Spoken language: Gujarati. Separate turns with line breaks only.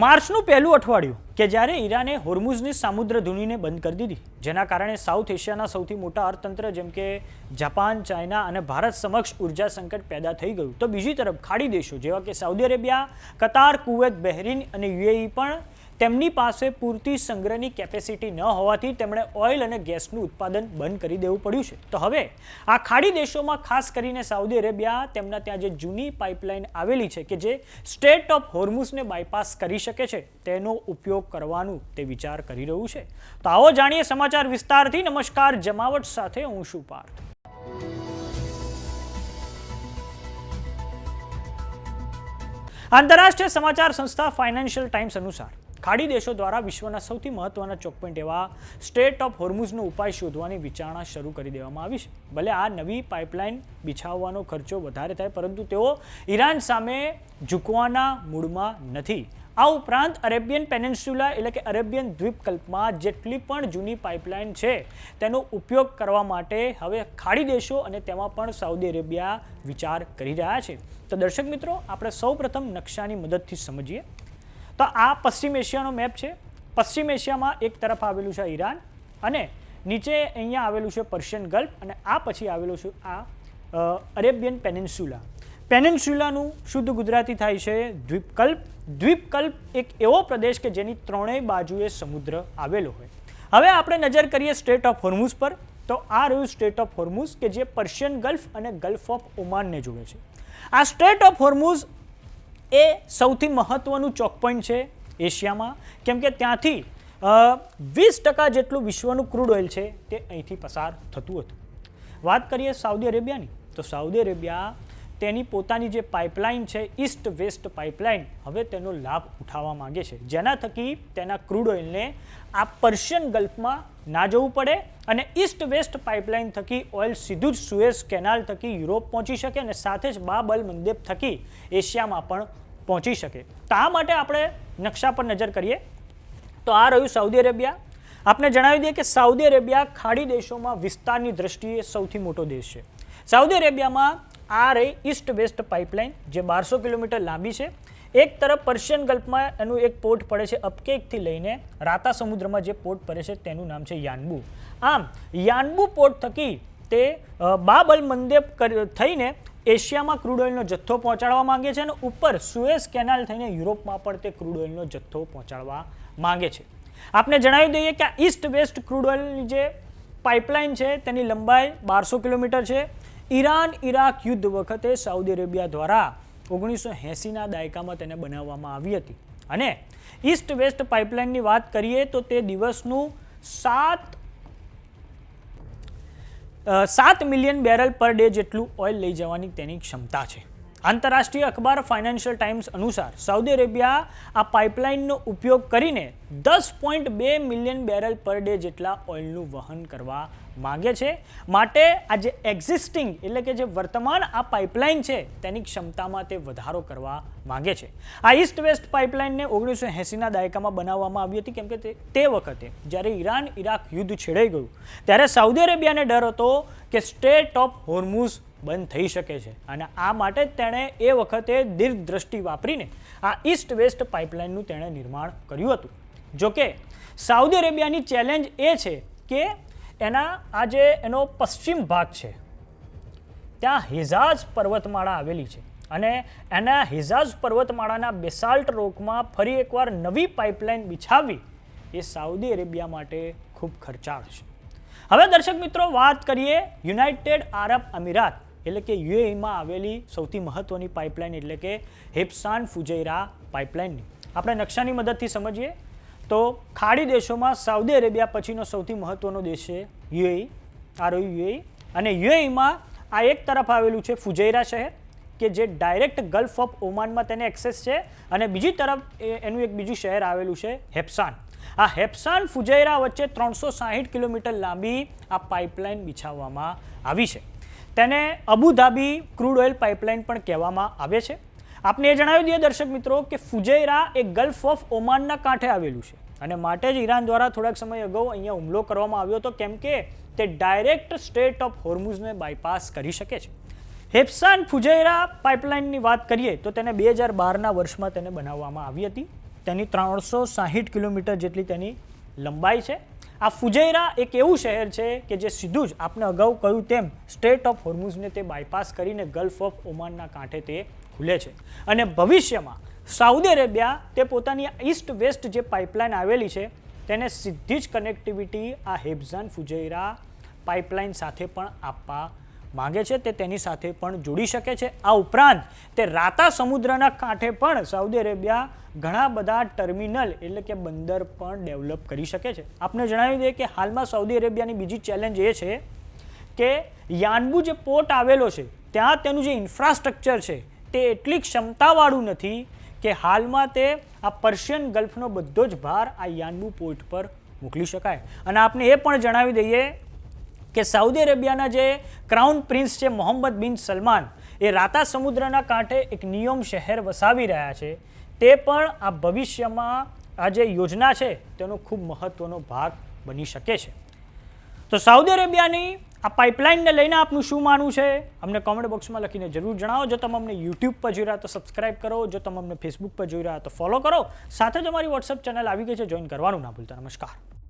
માર્ચનું પહેલું અઠવાડિયું કે જ્યારે ઈરાને હોર્મુઝની સામુદ્રધુનીને બંધ કરી દીધી, જેના કારણે સાઉથ એશિયાના સૌથી મોટા અર્થતંત્ર જેમ કે જાપાન, ચાઇના અને ભારત સમક્ષ ઉર્જા સંકટ પેદા થઈ ગયું, તો બીજી તરફ ખાડી દેશો જેવા કે સાઉદી અરેબિયા, કતાર, કુવૈત, બહેરીન અને યુએઈ પણ તેમની પાસે પૂરતી સંગ્રહની કેપેસિટી ન હોવાથી તેમણે ઓઇલ અને ગેસનું ઉત્પાદન બંધ કરી દેવું પડ્યું છે. તો હવે આ ખાડી દેશોમાં ખાસ કરીને સાઉદી અરેબિયા તેમના ત્યાં જે જૂની પાઇપલાઇન આવેલી છે કે જે સ્ટ્રેટ ઓફ હોર્મુઝને બાયપાસ કરી શકે છે તેનો ઉપયોગ કરવાનું તે વિચાર કરી રહ્યું છે. તો આવો જાણીએ સમાચાર વિસ્તારથી. નમસ્કાર, જમાવટ સાથે હું છું પાર્થ. આંતરરાષ્ટ્રીય સમાચાર સંસ્થા ફાઇનાન્શિયલ ટાઈમ્સ અનુસાર ખાડી દેશો દ્વારા વિશ્વના સૌથી મહત્વના ચોક પોઈન્ટ એવા સ્ટ્રેટ ઓફ હોર્મુઝનો ઉપાય શોધવાની વિચારણા શરૂ કરી દેવામાં આવી છે. ભલે આ નવી પાઇપલાઇન બિછાવવાનો ખર્ચો વધારે થાય, પરંતુ તેઓ ઈરાન સામે ઝૂકવાના મૂડમાં નથી. આ ઉપરાંત અરેબિયન પેનિન્સ્યુલા એટલે કે અરેબિયન દ્વીપકલ્પમાં જેટલી પણ જૂની પાઇપલાઇન છે તેનો ઉપયોગ કરવા માટે હવે ખાડી દેશો અને તેમાં પણ સાઉદી અરેબિયા વિચાર કરી રહ્યા છે. તો દર્શક મિત્રો, આપણે સૌપ્રથમ નકશાની મદદથી સમજીએ. તો આ પશ્ચિમ એશિયાનો મેપ છે. પશ્ચિમ એશિયામાં એક તરફ આવેલું છે ઈરાન અને નીચે અહીંયા આવેલું છે પર્શિયન ગલ્ફ અને આ પછી આવેલું છે આ અરેબિયન પેનિન્સ્યુલા. પેનિન્સ્યુલાનું શુદ્ધ ગુજરાતી થાય છે દ્વીપકલ્પ. દ્વીપકલ્પ એક એવો પ્રદેશ કે જેની ત્રણેય બાજુએ સમુદ્ર આવેલો હોય. હવે આપણે નજર કરીએ સ્ટ્રેટ ઓફ હોર્મુઝ પર. તો આ રહ્યું સ્ટ્રેટ ઓફ હોર્મુઝ કે જે પર્શિયન ગલ્ફ અને ગલ્ફ ઓફ ઓમાનને જોડે છે. આ સ્ટ્રેટ ઓફ હોર્મુઝ એ સૌથી મહત્વનું ચોક પોઈન્ટ છે એશિયામાં, કેમ કે ત્યાંથી 20% જેટલું વિશ્વનું ક્રૂડ ઓઇલ છે તે અહીંથી પસાર થતું હતું. વાત કરીએ સાઉદી અરેબિયાની, તો સાઉદી અરેબિયા તેની પોતાની જે પાઇપલાઇન છે ઈસ્ટ વેસ્ટ પાઇપલાઇન હવે તેનો લાભ ઉઠાવવા માંગે છે, જેના થકી તેના ક્રૂડ ઓઇલને આ પર્શિયન ગલ્ફમાં ના જવું પડે અને ઈસ્ટ વેસ્ટ પાઇપલાઇન થકી ઓઇલ સીધું જ સુએઝ કેનાલ થકી યુરોપ પહોંચી શકે અને સાથે જ બાબ અલ મંદેબ થકી એશિયામાં પણ પહોંચી શકે. તો આ માટે આપણે નકશા પર નજર કરીએ. તો આ રહ્યું સાઉદી અરેબિયા. આપને જણાવી દઈએ કે સાઉદી અરેબિયા ખાડી દેશોમાં વિસ્તારની દ્રષ્ટિએ સૌથી મોટો દેશ છે. સાઉદી અરેબિયામાં આ રહી ઈસ્ટ વેસ્ટ પાઇપલાઇન જે 1200 કિલોમીટર લાંબી છે. એક તરફ પર્શિયન ગલ્ફમાં એનું એક પોર્ટ પડે છે અપકેકથી લઈને રાતા સમુદ્રમાં જે પોર્ટ પડે છે તેનું નામ છે યાન્બુ. આમ યાન્બુ પોર્ટ થકી તે બાબ અલ મંદેબ થઈને એશિયામાં ક્રૂડ ઓઇલનો જથ્થો પહોંચાડવા માંગે છે અને ઉપર સુએઝ કેનાલ થઈને યુરોપમાં પણ તે ક્રૂડ ઓઇલનો જથ્થો પહોંચાડવા માંગે છે. આપને જણાવી દઈએ કે આ ઈસ્ટ વેસ્ટ ક્રૂડ ઓઇલની જે પાઇપલાઇન છે તેની લંબાઈ 1200 કિલોમીટર છે. ઈરાન ઇરાક યુદ્ધ વખતે સાઉદી અરેબિયા દ્વારા 1980ના દાયકામાં તેને બનાવવામાં આવી હતી અને ઈસ્ટ વેસ્ટ પાઇપલાઇનની વાત કરીએ તો તે દિવસનું 7 મિલિયન બેરલ પર ડે જેટલું ઓઇલ લઈ જવાની તેની ક્ષમતા છે. આંતરરાષ્ટ્રીય અખબાર ફાઇનાન્શિયલ ટાઈમ્સ અનુસાર સાઉદી અરેબિયા આ પાઇપલાઇનનો ઉપયોગ કરીને 10.2 મિલિયન બેરલ પર ડે જેટલા ઓઇલનું વહન કરવા માંગે છે. માટે આ જે એક્ઝિસ્ટિંગ એટલે કે જે વર્તમાન આ પાઇપલાઇન છે તેની ક્ષમતામાં તે વધારો કરવા માંગે છે. આ ઈસ્ટ વેસ્ટ પાઇપલાઇનને 1980ના દાયકામાં બનાવવામાં આવી હતી, કેમ કે તે વખતે જ્યારે ઈરાન ઇરાક યુદ્ધ છેડાઈ ગયું ત્યારે સાઉદી અરેબિયાને ડર હતો કે સ્ટ્રેટ ઓફ હોર્મુઝ બંધ થઈ શકે છે અને આ માટે તેણે એ વખતે દીર્ઘદ્રષ્ટિ વાપરીને આ ઈસ્ટ વેસ્ટ પાઇપલાઇનનું તેણે નિર્માણ કર્યું હતું. જોકે સાઉદી અરેબિયાની ચેલેન્જ એ છે કે એનો પશ્ચિમ ભાગ છે ત્યાં હિજાઝ પર્વતમાળા આવેલી છે અને એના હિજાઝ પર્વતમાળાના બેસાલ્ટ રોકમાં ફરી એકવાર નવી પાઇપલાઇન બિછાવવી એ સાઉદી અરેબિયા માટે ખૂબ ખર્ચાળ છે. હવે દર્શક મિત્રો, વાત કરીએ યુનાઇટેડ આરબ અમીરાત એટલે કે યુએઈમાં આવેલી સૌથી મહત્વની પાઇપલાઇન એટલે કે હિપ્સાન ફુજૈરા પાઇપલાઇનની. આપણે નકશાની મદદથી સમજીએ તો ખાડી દેશોમાં સાઉદી અરેબિયા પછીનો સૌથી મહત્વનો દેશ છે યુએઈ. આ રહ્યું યુએઈ અને યુએઈમાં આ એક તરફ આવેલું છે ફુજૈરા શહેર કે જે ડાયરેક્ટ ગલ્ફ ઓફ ઓમાનમાં તેને એક્સેસ છે અને બીજી તરફ એનું એક બીજું શહેર આવેલું છે હેપ્સાન. આ હેપ્સાન ફુજૈરા વચ્ચે 360 કિલોમીટર લાંબી આ પાઇપલાઇન બિછાવવામાં આવી છે. તેને અબુધાબી ક્રૂડ ઓઇલ પાઇપલાઇન પણ કહેવામાં આવે છે. આપને એ જણાવી દઈએ દર્શક મિત્રો કે ફુજૈરા એ ગલ્ફ ઓફ ઓમાનના કાંઠે આવેલું છે અને માટે જ ઈરાન દ્વારા થોડાક સમય અગાઉ અહીંયા હુમલો કરવામાં આવ્યો હતો, કેમ કે તે ડાયરેક્ટ સ્ટ્રેટ ઓફ હોર્મુઝને બાયપાસ કરી શકે છે. હેપ્સાન ફુજૈરા પાઇપલાઇનની વાત કરીએ તો તેને 2012ના વર્ષમાં તેને બનાવવામાં આવી હતી તેની 360 કિલોમીટર જેટલી તેની લંબાઈ છે. આ ફુજૈરા એક એવું શહેર છે કે જે સીધું જ આપણે અગાઉ કહ્યું તેમ સ્ટ્રેટ ઓફ હોર્મુઝને તે બાયપાસ કરીને ગલ્ફ ઓફ ઓમાનના કાંઠે તે ખુલે છે. અને ભવિષ્યમાં સાઉદી અરેબિયા તે પોતાની ઈસ્ટ વેસ્ટ જે પાઇપલાઇન આવેલી છે તેને સીધી જ કનેક્ટિવિટી આ હેબ્ઝાન ફુજૈરા પાઇપલાઇન સાથે પણ આપવા માગે છે. તે તેની સાથે પણ જોડી શકે છે. આ ઉપરાંત તે રાતા સમુદ્રના કાંઠે પણ સાઉદી અરેબિયા ઘણા બધા ટર્મિનલ એટલે કે બંદર પણ ડેવલપ કરી શકે છે. આપને જણાવી દઈએ કે હાલમાં સાઉદી અરેબિયાની બીજી ચેલેન્જ એ છે કે યાનબુ જે પોર્ટ આવેલો છે ત્યાં તેનું જે ઇન્ફ્રાસ્ટ્રક્ચર છે તે એટલી ક્ષમતાવાળું નથી કે હાલમાં તે આ પર્શિયન ગલ્ફનો બધો જ ભાર આ યાનબુ પોર્ટ પર મોકલી શકાય. અને આપને એ પણ જણાવી દઈએ કે સાઉદી અરેબિયાના જે ક્રાઉન પ્રિન્સ છે મોહમ્મદ બિન સલમાન એ રાતા સમુદ્રના કાંઠે એક નિયમ શહેર વસાવી રહ્યા છે. તે પણ આ ભવિષ્યમાં આ જે યોજના છે તેનો ખૂબ મહત્વનો ભાગ બની શકે છે. તો સાઉદી અરેબિયાની આ પાઇપલાઇનને લઈને આપનું શું માનવું છે અમને કોમેન્ટ બોક્સમાં લખીને જરૂર જણાવો. જો તમે અમને યુટ્યુબ પર જોઈ રહ્યા તો સબસ્ક્રાઇબ કરો. જો તમે અમને ફેસબુક પર જોઈ રહ્યા તો ફોલો કરો. સાથે જ અમારી વોટ્સઅપ ચેનલ આવી ગઈ છે, જોઈન કરવાનું ના ભૂલતા. નમસ્કાર.